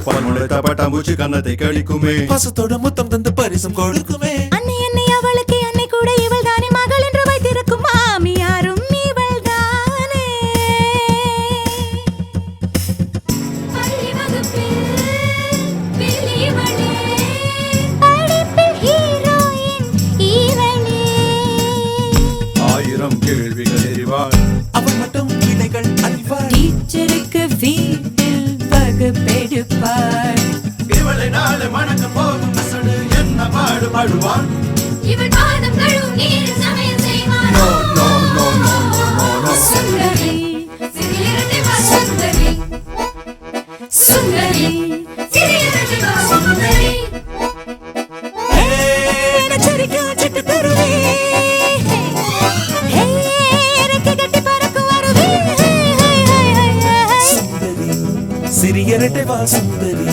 பல்முளைத்த பட்டாம்பூச்சி கன்னத்தை கடிக்குமே, பாசத்தோட முத்தம் தந்து பரிசம் கொடுக்குமே. அன்னை அன்னை அவளுக்கு அன்னை கூட இவள் தானே மகள் என்று வைத்திருக்கும் மாமியாரும் இவள் தானே. பள்ளி வகுப்பில் வெளியவளே, படிப்பில் ஹீரோயின் இவளே. 1000 கேள்விகள் எறிவாள், அவள் மட்டும் விடைகள் அறிவாள். டீச்சருக்கு வீட்டில் வகுப்பெடுப்பாள். இவளை நாளை மணக்க போகும் அசடு என்ன பாடுபாடுவான். இவள் பாதம் கழுவும் நீரில் சமையல் செய்வாள். No, no, no, no, no, no, no. சுந்தரி சிறியரட்டை வா சுந்தரி, சுந்தரி சிறியரட்டை வா சுந்தரி. நச்சரிக்கா சிட்டுக்குருவி, ரெக்கை கட்டி பறக்கும் அருவி. சுந்தரி சிறிய இரட்டை வா சுந்தரி.